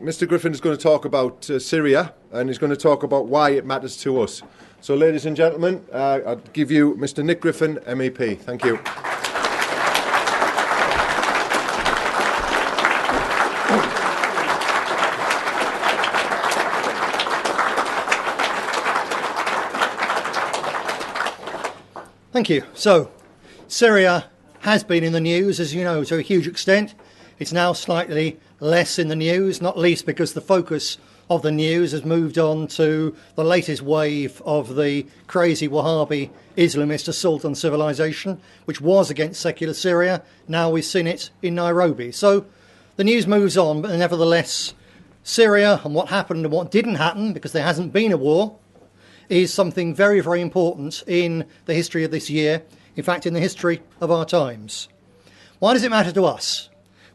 Mr. Griffin is going to talk about Syria, and he's going to talk about why it matters to us. So, ladies and gentlemen, I'll give you Mr. Nick Griffin, MEP. Thank you. Thank you. So, Syria has been in the news, as you know, to a huge extent. It's now slightly less in the news, not least because the focus of the news has moved on to the latest wave of the crazy Wahhabi Islamist assault on civilization, which was against secular Syria. Now we've seen it in Nairobi. So the news moves on, but nevertheless, Syria and what happened and what didn't happen, because there hasn't been a war, is something very, very important in the history of this year, in fact, in the history of our times. Why does it matter to us?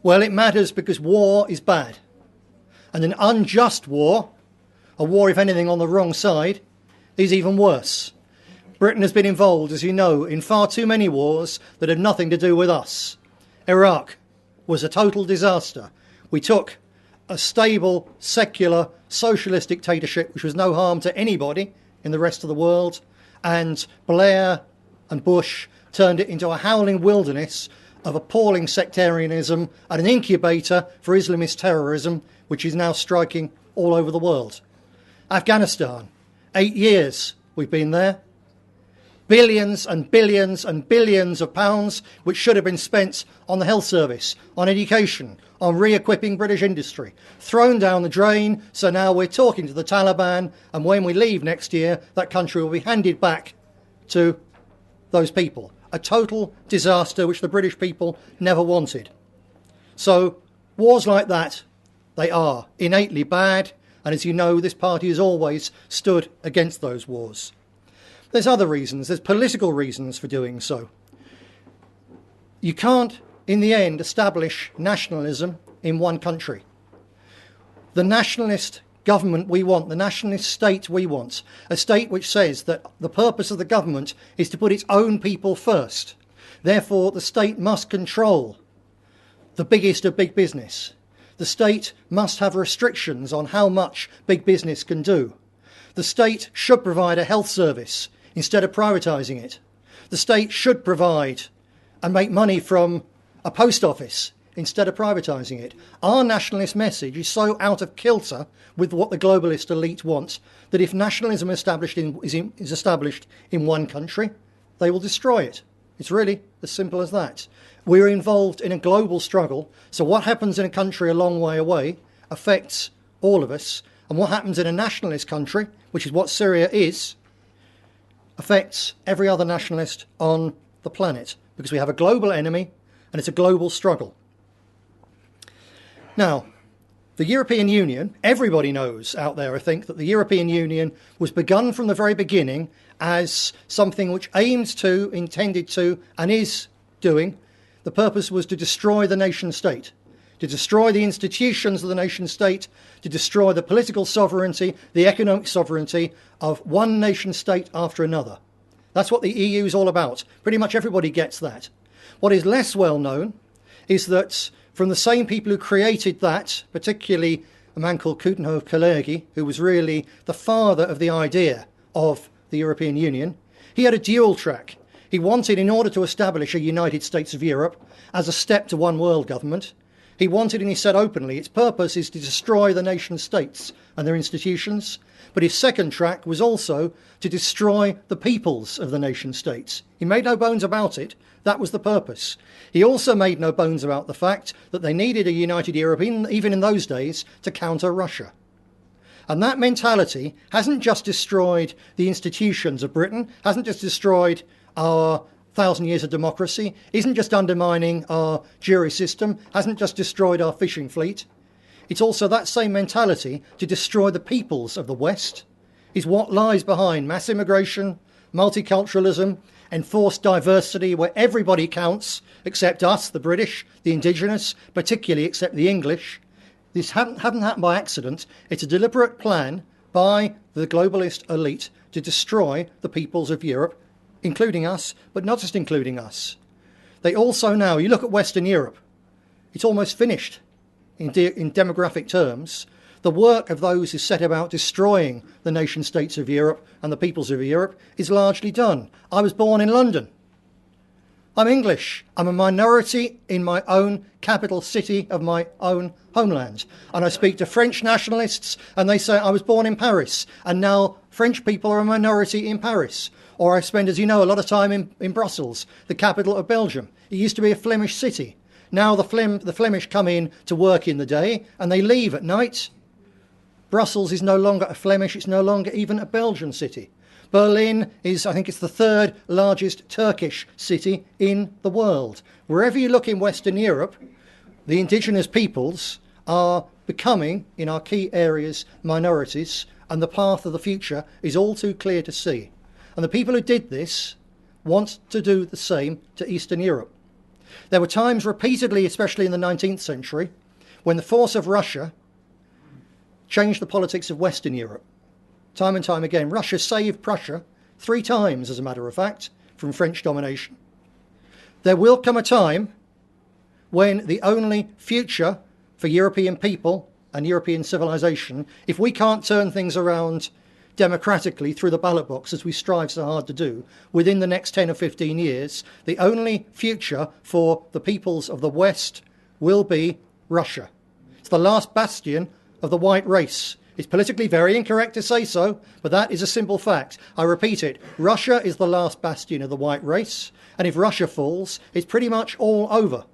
Well, it matters because war is bad. And an unjust war, a war, if anything, on the wrong side, is even worse. Britain has been involved, as you know, in far too many wars that had nothing to do with us. Iraq was a total disaster. We took a stable, secular, socialist dictatorship, which was no harm to anybody in the rest of the world, and Blair and Bush turned it into a howling wilderness of appalling sectarianism and an incubator for Islamist terrorism, which is now striking all over the world. Afghanistan, 8 years we've been there. Billions and billions and billions of pounds which should have been spent on the health service, on education, on re-equipping British industry, thrown down the drain. So now we're talking to the Taliban, and when we leave next year, that country will be handed back to those people. A total disaster which the British people never wanted. So wars like that, they are innately bad, and as you know, this party has always stood against those wars. There's other reasons. There's political reasons for doing so. You can't, in the end, establish nationalism in one country. The nationalist government we want, the nationalist state we want, a state which says that the purpose of the government is to put its own people first. Therefore, the state must control the biggest of big business. The state must have restrictions on how much big business can do. The state should provide a health service instead of privatising it. The state should provide and make money from a post office instead of privatising it. Our nationalist message is so out of kilter with what the globalist elite wants that if nationalism is established in one country, they will destroy it. It's really as simple as that. We're involved in a global struggle, so what happens in a country a long way away affects all of us, and what happens in a nationalist country, which is what Syria is, affects every other nationalist on the planet, because we have a global enemy and it's a global struggle. Now, the European Union, everybody knows out there, I think, that the European Union was begun from the very beginning as something which aimed to, intended to, and is doing. The purpose was to destroy the nation state, to destroy the institutions of the nation state, to destroy the political sovereignty, the economic sovereignty of one nation state after another. That's what the EU is all about. Pretty much everybody gets that. What is less well known is that from the same people who created that, particularly a man called Coutinho-Kalergi, who was really the father of the idea of the European Union, he had a dual track. He wanted, in order to establish a United States of Europe as a step to one world government, he wanted, and he said openly, its purpose is to destroy the nation states and their institutions. But his second track was also to destroy the peoples of the nation states. He made no bones about it. That was the purpose. He also made no bones about the fact that they needed a united Europe, even in those days, to counter Russia. And that mentality hasn't just destroyed the institutions of Britain, hasn't just destroyed our 1,000 years of democracy, isn't just undermining our jury system, hasn't just destroyed our fishing fleet. It's also that same mentality to destroy the peoples of the West, is what lies behind mass immigration, multiculturalism, enforced diversity where everybody counts except us, the British, the indigenous, particularly except the English. This hadn't happened by accident. It's a deliberate plan by the globalist elite to destroy the peoples of Europe, including us, but not just including us. They also now, you look at Western Europe, it's almost finished in demographic terms. The work of those who set about destroying the nation states of Europe and the peoples of Europe is largely done. I was born in London. I'm English. I'm a minority in my own capital city of my own homeland. And I speak to French nationalists and they say I was born in Paris and now French people are a minority in Paris. Or I spend, as you know, a lot of time in Brussels, the capital of Belgium. It used to be a Flemish city. Now the Flemish come in to work in the day and they leave at night. Brussels is no longer a Flemish, it's no longer even a Belgian city. Berlin is, I think it's the third largest Turkish city in the world. Wherever you look in Western Europe, the indigenous peoples are becoming, in our key areas, minorities, and the path of the future is all too clear to see. And the people who did this want to do the same to Eastern Europe. There were times repeatedly, especially in the 19th century, when the force of Russia changed the politics of Western Europe. Time and time again, Russia saved Prussia 3 times, as a matter of fact, from French domination. There will come a time when the only future for European people and European civilization, if we can't turn things around democratically through the ballot box, as we strive so hard to do, within the next 10 or 15 years, the only future for the peoples of the West will be Russia. It's the last bastion of the white race. It's politically very incorrect to say so, but that is a simple fact. I repeat it, Russia is the last bastion of the white race, and if Russia falls, it's pretty much all over.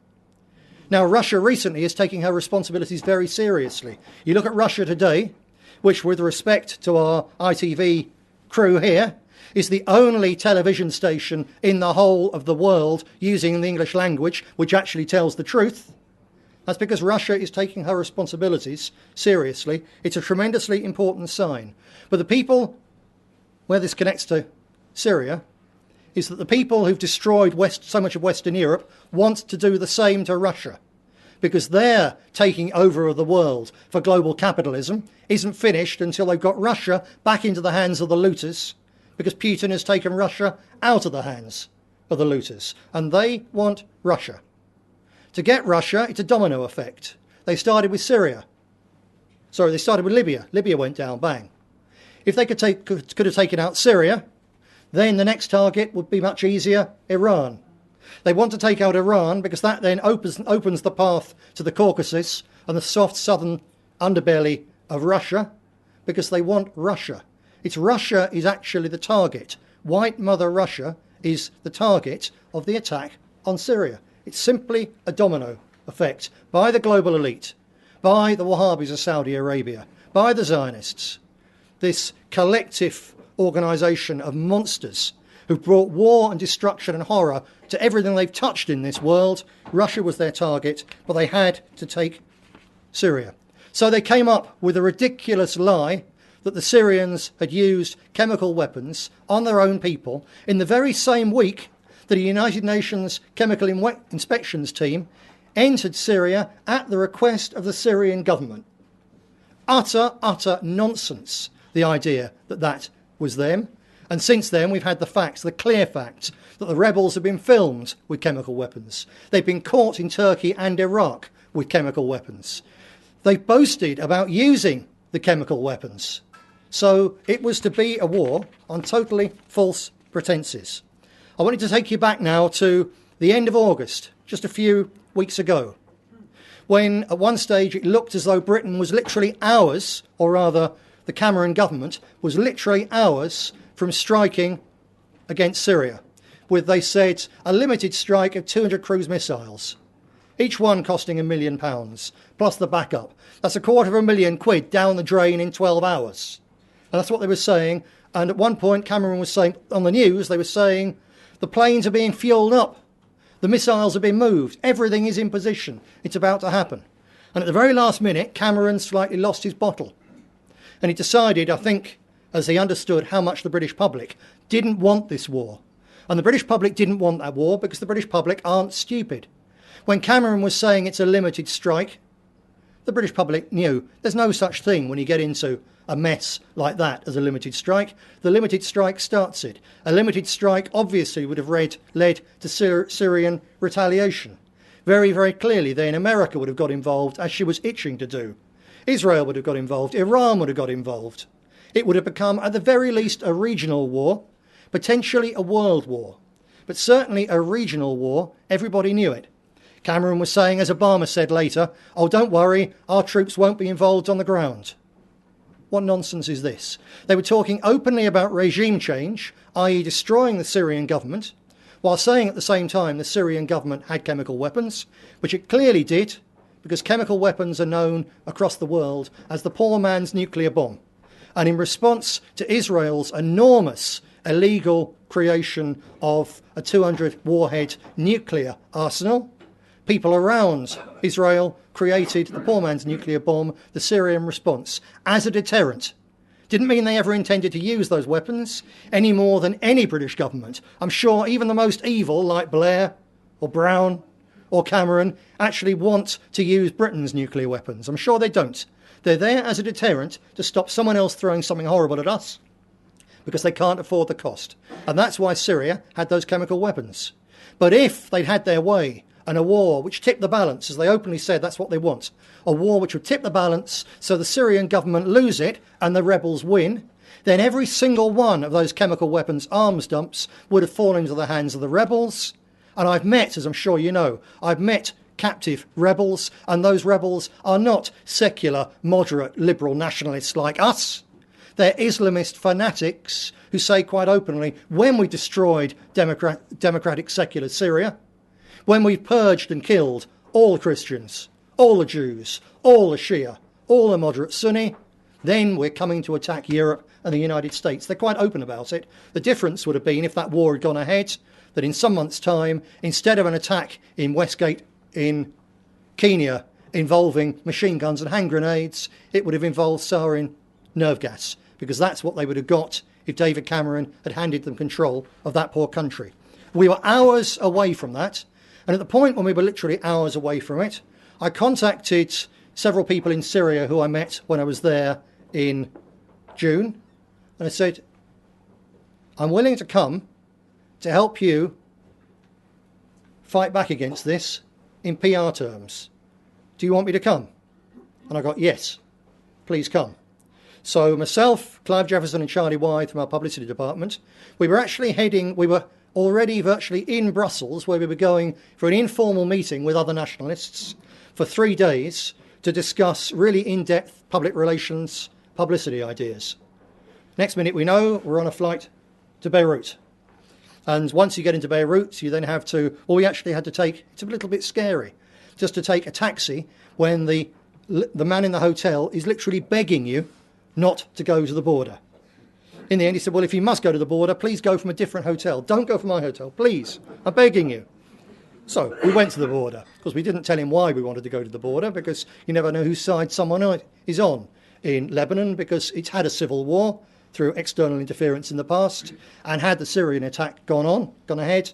Now, Russia recently is taking her responsibilities very seriously. You look at Russia today, which, with respect to our ITV crew here, is the only television station in the whole of the world using the English language, which actually tells the truth. That's because Russia is taking her responsibilities seriously. It's a tremendously important sign. But the people, where this connects to Syria, is that the people who've destroyed so much of Western Europe want to do the same to Russia, because their taking over of the world for global capitalism isn't finished until they've got Russia back into the hands of the looters, because Putin has taken Russia out of the hands of the looters, and they want Russia. To get Russia, it's a domino effect. They started with Syria. Sorry, they started with Libya. Libya went down, bang. If they could have taken out Syria, then the next target would be much easier, Iran. They want to take out Iran because that then opens the path to the Caucasus and the soft southern underbelly of Russia, because they want Russia. It's Russia is actually the target. White Mother Russia is the target of the attack on Syria. It's simply a domino effect by the global elite, by the Wahhabis of Saudi Arabia, by the Zionists, this collective organisation of monsters who've brought war and destruction and horror to everything they've touched in this world. Russia was their target, but they had to take Syria. So they came up with a ridiculous lie that the Syrians had used chemical weapons on their own people in the very same week that a United Nations chemical inspections team entered Syria at the request of the Syrian government. Utter nonsense, the idea that that was them. And since then, we've had the facts, the clear facts, that the rebels have been filmed with chemical weapons. They've been caught in Turkey and Iraq with chemical weapons. They've boasted about using the chemical weapons. So it was to be a war on totally false pretences. I wanted to take you back now to the end of August, just a few weeks ago, when at one stage it looked as though Britain was literally hours, or rather the Cameron government was literally hours from striking against Syria, with, they said, a limited strike of 200 cruise missiles, each one costing £1 million, plus the backup. That's £250,000 down the drain in 12 hours. And that's what they were saying. And at one point, Cameron was saying, on the news, they were saying, the planes are being fuelled up. The missiles are being moved. Everything is in position. It's about to happen. And at the very last minute, Cameron slightly lost his bottle. And he decided, I think, as he understood how much the British public didn't want this war. And the British public didn't want that war because the British public aren't stupid. When Cameron was saying it's a limited strike, the British public knew there's no such thing when you get into a mess like that as a limited strike. The limited strike starts it. A limited strike obviously would have led to Syrian retaliation. Very, very clearly then America would have got involved, as she was itching to do. Israel would have got involved. Iran would have got involved. It would have become, at the very least, a regional war, potentially a world war, but certainly a regional war. Everybody knew it. Cameron was saying, as Obama said later, oh, don't worry, our troops won't be involved on the ground. What nonsense is this? They were talking openly about regime change, i.e. destroying the Syrian government, while saying at the same time the Syrian government had chemical weapons, which it clearly did, because chemical weapons are known across the world as the poor man's nuclear bomb. And in response to Israel's enormous illegal creation of a 200 warhead nuclear arsenal, people around Israel created the poor man's nuclear bomb, the Syrian response, as a deterrent. Didn't mean they ever intended to use those weapons any more than any British government. I'm sure even the most evil, like Blair or Brown or Cameron, actually want to use Britain's nuclear weapons. I'm sure they don't. They're there as a deterrent to stop someone else throwing something horrible at us because they can't afford the cost. And that's why Syria had those chemical weapons. But if they'd had their way, and a war which tipped the balance, as they openly said that's what they want, a war which would tip the balance so the Syrian government lose it and the rebels win, then every single one of those chemical weapons arms dumps would have fallen into the hands of the rebels. And I've met, as I'm sure you know, I've met captive rebels, and those rebels are not secular, moderate, liberal nationalists like us. They're Islamist fanatics who say quite openly, when we destroyed democratic secular Syria, when we purged and killed all the Christians, all the Jews, all the Shia, all the moderate Sunni, then we're coming to attack Europe and the United States. They're quite open about it. The difference would have been, if that war had gone ahead, that in some months' time, instead of an attack in Westgate in Kenya involving machine guns and hand grenades, it would have involved sarin nerve gas, because that's what they would have got if David Cameron had handed them control of that poor country. We were hours away from that, and at the point when we were literally hours away from it, I contacted several people in Syria who I met when I was there in June, and I said, I'm willing to come to help you fight back against this in PR terms. Do you want me to come? And I got, yes, please come. So myself, Clive Jefferson and Charlie Wythe from our publicity department, we were already virtually in Brussels, where we were going for an informal meeting with other nationalists for 3 days to discuss really in-depth public relations publicity ideas. Next minute we know, we're on a flight to Beirut. And once you get into Beirut, you then have to, well, we actually had to take, it's a little bit scary, just to take a taxi when the man in the hotel is literally begging you not to go to the border. In the end, he said, well, if you must go to the border, please go from a different hotel. Don't go from my hotel, please. I'm begging you. So we went to the border. Of course, we didn't tell him why we wanted to go to the border, because you never know whose side someone is on in Lebanon, because it's had a civil war through external interference in the past, and had the Syrian attack gone ahead,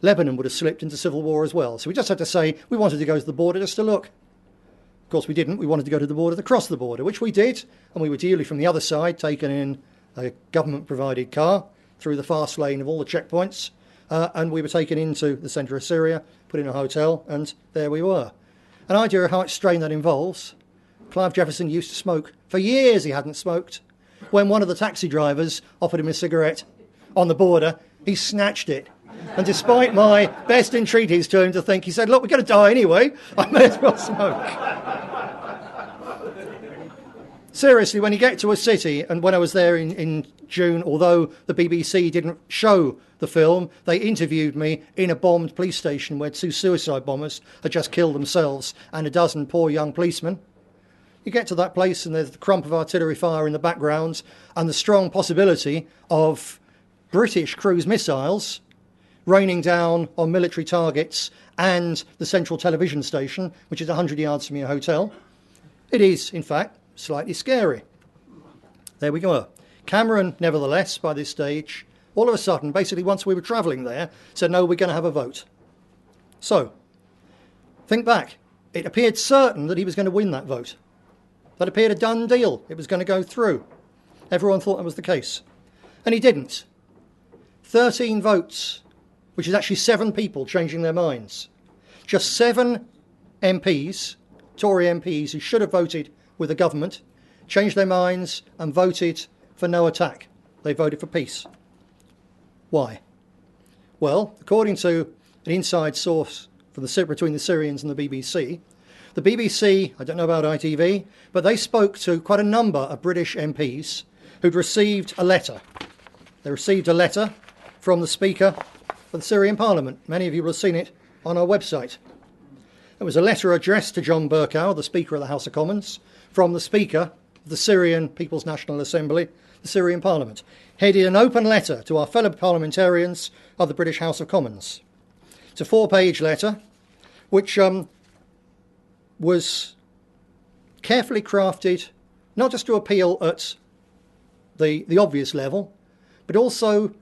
Lebanon would have slipped into civil war as well. So we just had to say we wanted to go to the border just to look. Of course, we didn't. We wanted to go to the border to cross the border, which we did, and we were duly from the other side, taken in a government-provided car through the fast lane of all the checkpoints, and we were taken into the centre of Syria, put in a hotel, and there we were. An idea of how much strain that involves. Clive Jefferson used to smoke. For years he hadn't smoked. When one of the taxi drivers offered him a cigarette on the border, he snatched it. And despite my best entreaties to him to think, he said, look, we're going to die anyway, I may as well smoke. Seriously, when you get to a city, and when I was there in June, although the BBC didn't show the film, they interviewed me in a bombed police station where 2 suicide bombers had just killed themselves and a dozen poor young policemen. You get to that place and there's the crump of artillery fire in the background and the strong possibility of British cruise missiles raining down on military targets and the central television station, which is 100 yards from your hotel. It is, in fact, slightly scary. There we go. Cameron, nevertheless, by this stage, all of a sudden, basically once we were travelling there, said, no, we're going to have a vote. So, think back. It appeared certain that he was going to win that vote. That appeared a done deal. It was going to go through. Everyone thought that was the case. And he didn't. 13 votes, which is actually 7 people changing their minds. Just 7 MPs, Tory MPs, who should have voted with the government, changed their minds and voted for no attack. They voted for peace. Why? Well, according to an inside source between the Syrians and the BBC, I don't know about ITV, but they spoke to quite a number of British MPs who'd received a letter. They received a letter from the Speaker of the Syrian Parliament. Many of you will have seen it on our website. It was a letter addressed to John Bercow, the Speaker of the House of Commons, from the Speaker of the Syrian People's National Assembly, the Syrian Parliament, headed an open letter to our fellow parliamentarians of the British House of Commons. It's a 4-page letter which was carefully crafted, not just to appeal at the obvious level, but also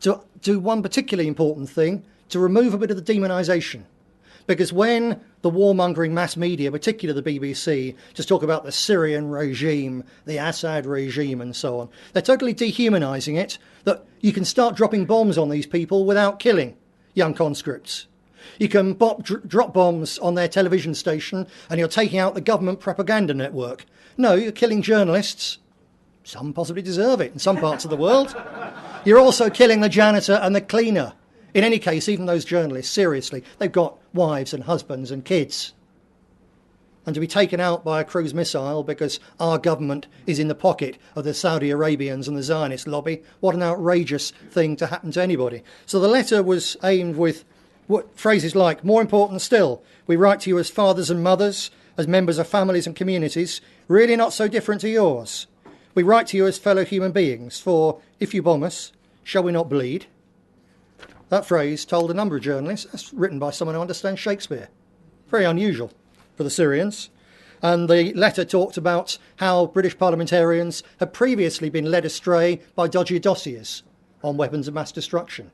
to do one particularly important thing, to remove a bit of the demonisation. Because when the warmongering mass media, particularly the BBC, just talk about the Syrian regime, the Assad regime and so on, they're totally dehumanising it, that you can start dropping bombs on these people without killing young conscripts. You can drop bombs on their television station and you're taking out the government propaganda network. No, you're killing journalists. Some possibly deserve it in some parts of the world. You're also killing the janitor and the cleaner. In any case, even those journalists, seriously, they've got wives and husbands and kids. And to be taken out by a cruise missile because our government is in the pocket of the Saudi Arabians and the Zionist lobby, what an outrageous thing to happen to anybody. So the letter was aimed with phrases like, more important still, we write to you as fathers and mothers, as members of families and communities, really not so different to yours. We write to you as fellow human beings, for if you bomb us, shall we not bleed? That phrase told a number of journalists, that's written by someone who understands Shakespeare. Very unusual for the Syrians. And the letter talked about how British parliamentarians had previously been led astray by dodgy dossiers on weapons of mass destruction.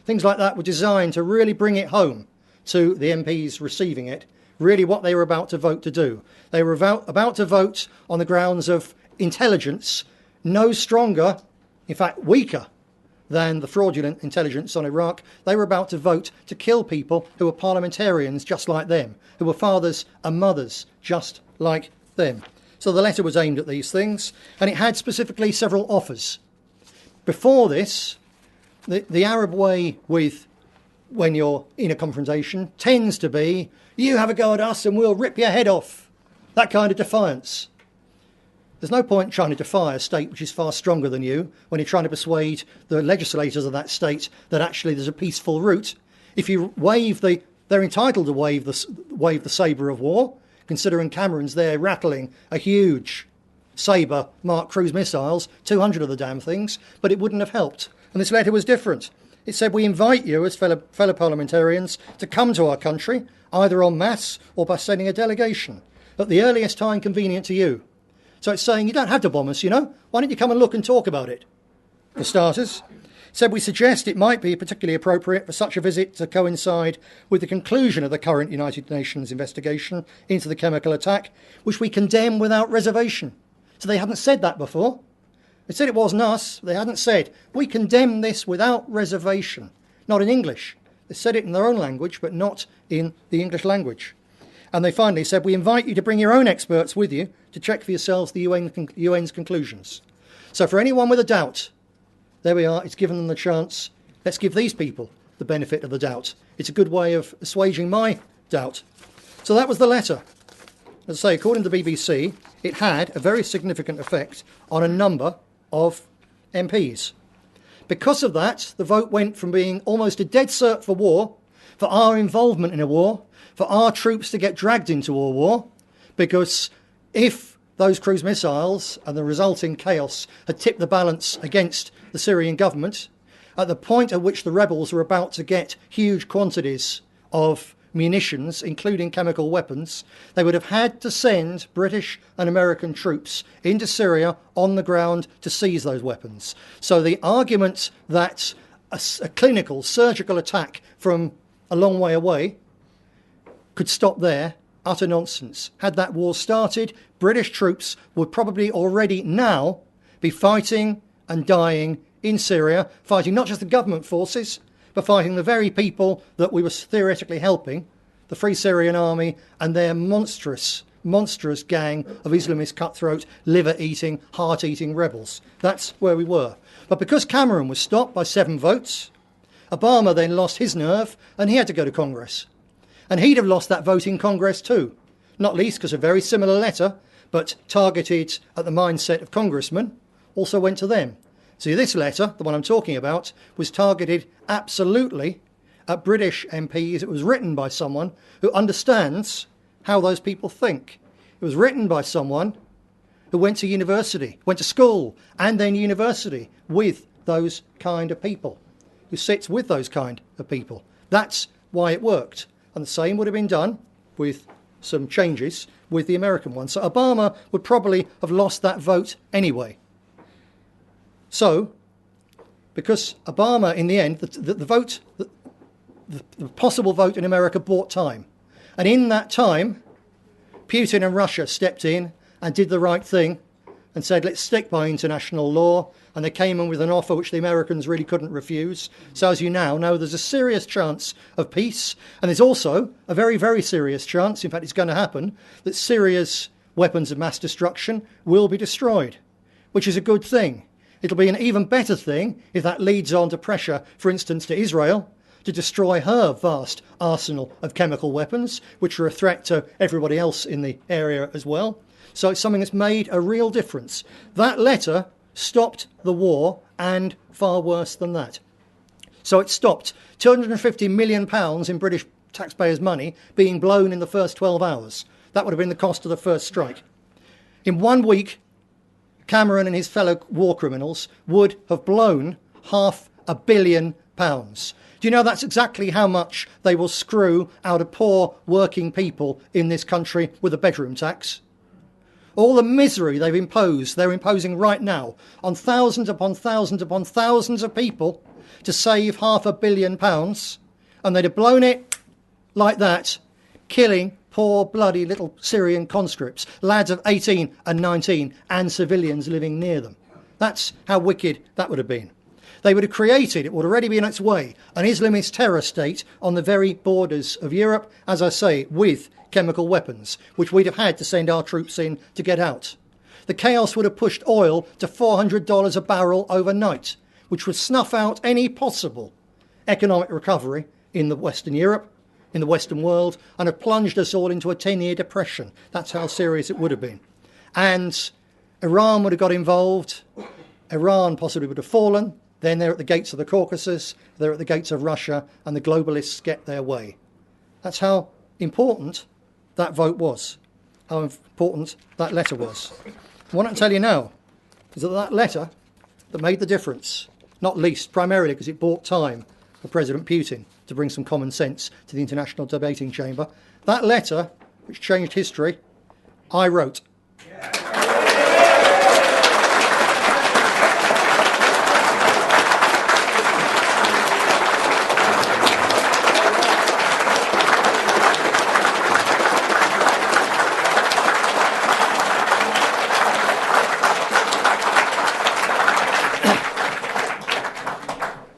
Things like that were designed to really bring it home to the MPs receiving it, really what they were about to vote to do. They were about to vote on the grounds of intelligence no stronger, in fact weaker, than the fraudulent intelligence on Iraq. They were about to vote to kill people who were parliamentarians just like them, who were fathers and mothers just like them. So the letter was aimed at these things, and it had specifically several offers. Before this, the Arab way when you're in a confrontation tends to be, you have a go at us and we'll rip your head off. That kind of defiance. There's no point trying to defy a state which is far stronger than you when you're trying to persuade the legislators of that state that actually there's a peaceful route. If you they're entitled to wave the sabre of war, considering Cameron's there rattling a huge sabre marked cruise missiles, 200 of the damn things, but it wouldn't have helped. And this letter was different. It said, we invite you as fellow parliamentarians to come to our country, either en masse or by sending a delegation, at the earliest time convenient to you. So it's saying, you don't have to bomb us, you know. Why don't you come and look and talk about it? For starters, it said we suggest it might be particularly appropriate for such a visit to coincide with the conclusion of the current United Nations investigation into the chemical attack, which we condemn without reservation. So they hadn't said that before. They said it wasn't us. They hadn't said, we condemn this without reservation. Not in English. They said it in their own language, but not in the English language. And they finally said, we invite you to bring your own experts with you to check for yourselves the UN's conclusions. So for anyone with a doubt, there we are, it's given them the chance. Let's give these people the benefit of the doubt. It's a good way of assuaging my doubt. So that was the letter. As I say, according to the BBC, it had a very significant effect on a number of MPs. Because of that, the vote went from being almost a dead cert for war, for our involvement in a war, for our troops to get dragged into a war, because if those cruise missiles and the resulting chaos had tipped the balance against the Syrian government, at the point at which the rebels were about to get huge quantities of munitions, including chemical weapons, they would have had to send British and American troops into Syria on the ground to seize those weapons. So the argument that a clinical, surgical attack from a long way away could stop there, utter nonsense. Had that war started, British troops would probably already now be fighting and dying in Syria, fighting not just the government forces, but fighting the very people that we were theoretically helping, the Free Syrian Army and their monstrous monstrous gang of Islamist cutthroat, liver-eating, heart-eating rebels. That's where we were. But because Cameron was stopped by 7 votes, Obama then lost his nerve and he had to go to Congress. And he'd have lost that vote in Congress too, not least because a very similar letter, but targeted at the mindset of congressmen, also went to them. See, this letter, the one I'm talking about, was targeted absolutely at British MPs. It was written by someone who understands how those people think. It was written by someone who went to university, went to school and then university with those kind of people, who sits with those kind of people. That's why it worked. And the same would have been done with some changes with the American one. So Obama would probably have lost that vote anyway. So, because Obama, in the end, the vote, the possible vote in America bought time. And in that time, Putin and Russia stepped in and did the right thing and said, let's stick by international law. And they came in with an offer which the Americans really couldn't refuse. So as you now know, there's a serious chance of peace. And there's also a very, very serious chance, in fact, it's going to happen, that Syria's weapons of mass destruction will be destroyed, which is a good thing. It'll be an even better thing if that leads on to pressure, for instance, to Israel to destroy her vast arsenal of chemical weapons, which are a threat to everybody else in the area as well. So it's something that's made a real difference. That letter stopped the war, and far worse than that. So it stopped £250 million in British taxpayers' money being blown in the first 12 hours. That would have been the cost of the first strike. In 1 week, Cameron and his fellow war criminals would have blown £500 million. Do you know that's exactly how much they will screw out of poor working people in this country with a bedroom tax? All the misery they're imposing right now on thousands upon thousands upon thousands of people to save £500 million, and they'd have blown it like that, killing poor bloody little Syrian conscripts, lads of 18 and 19, and civilians living near them. That's how wicked that would have been. They would have created, it would already be on its way, an Islamist terror state on the very borders of Europe, as I say, with chemical weapons, which we'd have had to send our troops in to get out. The chaos would have pushed oil to $400 a barrel overnight, which would snuff out any possible economic recovery in the Western Europe, in the Western world, and have plunged us all into a 10-year depression. That's how serious it would have been. And Iran would have got involved. Iran possibly would have fallen. Then they're at the gates of the Caucasus, they're at the gates of Russia, and the globalists get their way. That's how important that vote was, how important that letter was. What I can tell you now is that letter that made the difference, not least primarily because it bought time for President Putin to bring some common sense to the international debating chamber, that letter, which changed history, I wrote.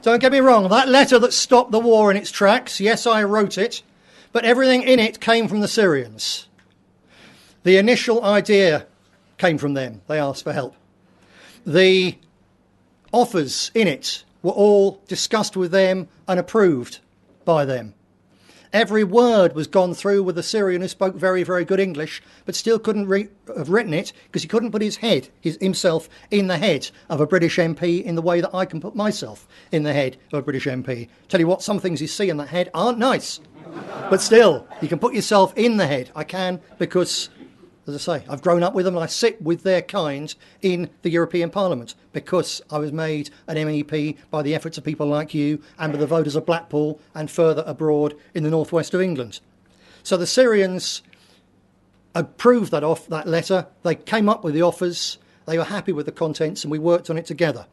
Don't get me wrong, that letter that stopped the war in its tracks, yes, I wrote it, but everything in it came from the Syrians. The initial idea came from them. They asked for help. The offers in it were all discussed with them and approved by them. Every word was gone through with a Syrian who spoke very, very good English, but still couldn't have written it because he couldn't put himself in the head of a British MP in the way that I can put myself in the head of a British MP. Tell you what, some things you see in that head aren't nice, but still, you can put yourself in the head. I can because, as I say, I've grown up with them and I sit with their kind in the European Parliament because I was made an MEP by the efforts of people like you and by the voters of Blackpool and further abroad in the northwest of England. So the Syrians approved that letter. They came up with the offers. They were happy with the contents and we worked on it together.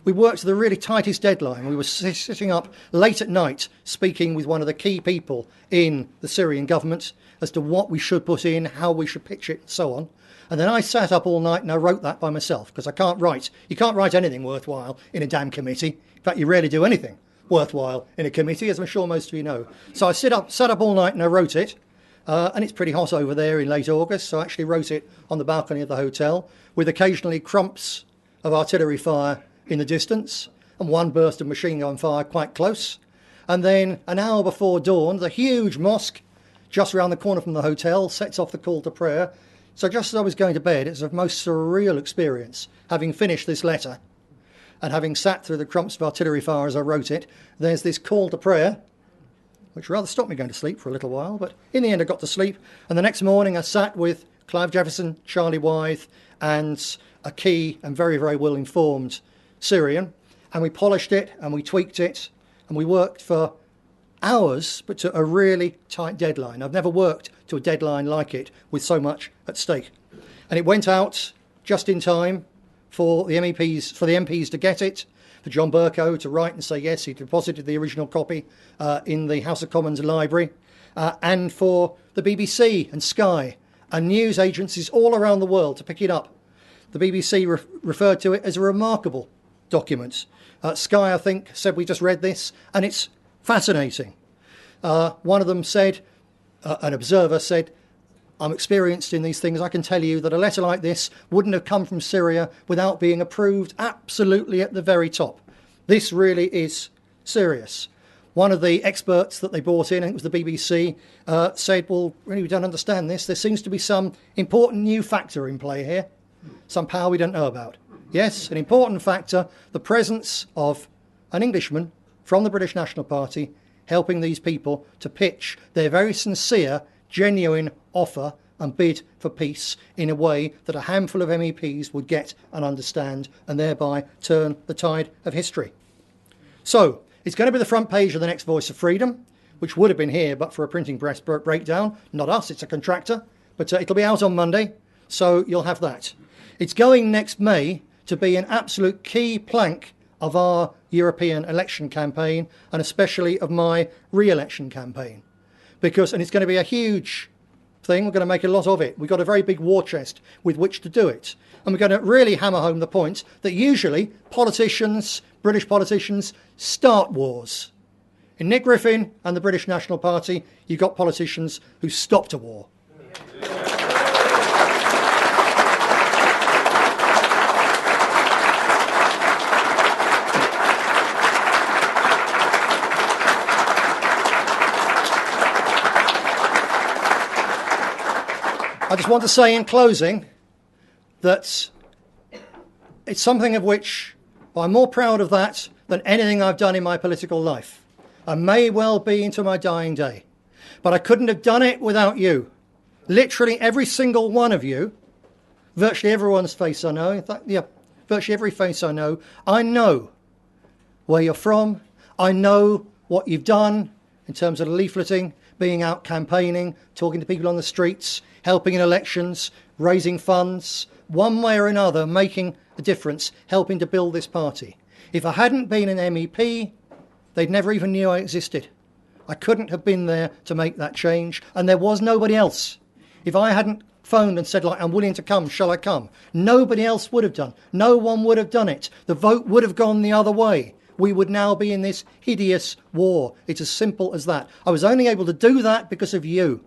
We worked to the really tightest deadline. We were sitting up late at night speaking with one of the key people in the Syrian government as to what we should put in, how we should pitch it, and so on. And then I sat up all night and I wrote that by myself because I can't write. You can't write anything worthwhile in a damn committee. In fact, you rarely do anything worthwhile in a committee, as I'm sure most of you know. So I sat up all night and I wrote it. And it's pretty hot over there in late August, so I actually wrote it on the balcony of the hotel, with occasionally crumps of artillery fire in the distance, and one burst of machine gun fire quite close. And then an hour before dawn, the huge mosque just around the corner from the hotel sets off the call to prayer. So just as I was going to bed, it's a most surreal experience, having finished this letter and having sat through the crumps of artillery fire as I wrote it. There's this call to prayer, which rather stopped me going to sleep for a little while, but in the end I got to sleep. And the next morning I sat with Clive Jefferson, Charlie Wythe, and a key and very, very well-informed Syrian, and we polished it and we tweaked it, and we worked for hours, but to a really tight deadline. I've never worked to a deadline like it with so much at stake. And it went out just in time for the MPs to get it, for John Bercow to write and say yes, he deposited the original copy in the House of Commons library, and for the BBC and Sky and news agencies all around the world to pick it up. The BBC referred to it as a remarkable document. Sky, I think, said we just read this and it's fascinating. One of them said, an observer said, I'm experienced in these things. I can tell you that a letter like this wouldn't have come from Syria without being approved absolutely at the very top. This really is serious. One of the experts that they brought in, I think it was the BBC, said, well, really, we don't understand this. There seems to be some important new factor in play here, some power we don't know about. Yes, an important factor, the presence of an Englishman from the British National Party helping these people to pitch their very sincere, genuine offer and bid for peace in a way that a handful of MEPs would get and understand, and thereby turn the tide of history. So, it's going to be the front page of the next Voice of Freedom, which would have been here but for a printing press breakdown. Not us, it's a contractor, but it'll be out on Monday, so you'll have that. It's going next May to be an absolute key plank of our European election campaign, and especially of my re-election campaign. And it's going to be a huge thing. We're going to make a lot of it. We've got a very big war chest with which to do it. And we're going to really hammer home the point that usually politicians, British politicians, start wars. In Nick Griffin and the British National Party, you've got politicians who stopped a war. I just want to say in closing that it's something of which I'm more proud of that than anything I've done in my political life. I may well be into my dying day, but I couldn't have done it without you. Literally every single one of you, virtually everyone's face I know, in fact, yeah, virtually every face I know where you're from. I know what you've done in terms of leafleting, being out campaigning, talking to people on the streets, helping in elections, raising funds, one way or another, making a difference, helping to build this party. If I hadn't been an MEP, they'd never even knew I existed. I couldn't have been there to make that change, and there was nobody else. If I hadn't phoned and said, like, I'm willing to come, shall I come? Nobody else would have done. No one would have done it. The vote would have gone the other way. We would now be in this hideous war. It's as simple as that. I was only able to do that because of you,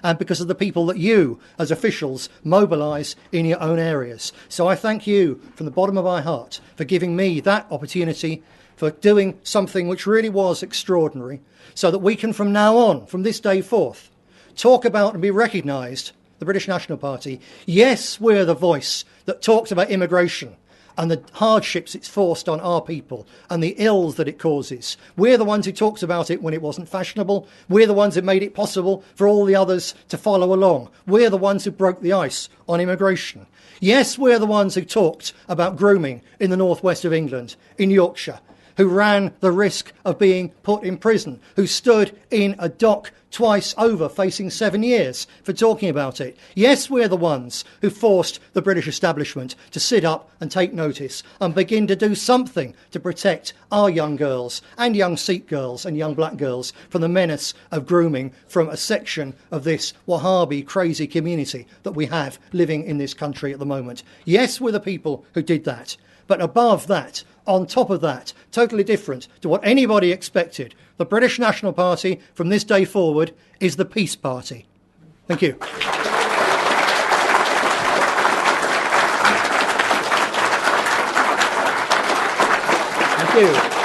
and because of the people that you, as officials, mobilise in your own areas. So I thank you from the bottom of my heart for giving me that opportunity, for doing something which really was extraordinary, so that we can from now on, from this day forth, talk about and be recognised, the British National Party. Yes, we're the voice that talks about immigration and the hardships it's forced on our people and the ills that it causes. We're the ones who talked about it when it wasn't fashionable. We're the ones who made it possible for all the others to follow along. We're the ones who broke the ice on immigration. Yes, we're the ones who talked about grooming in the northwest of England, in Yorkshire, who ran the risk of being put in prison, who stood in a dock twice over facing 7 years for talking about it. Yes, we're the ones who forced the British establishment to sit up and take notice and begin to do something to protect our young girls and young Sikh girls and young black girls from the menace of grooming from a section of this Wahhabi crazy community that we have living in this country at the moment. Yes, we're the people who did that. But above that, on top of that, totally different to what anybody expected, the British National Party from this day forward is the Peace Party. Thank you. Thank you.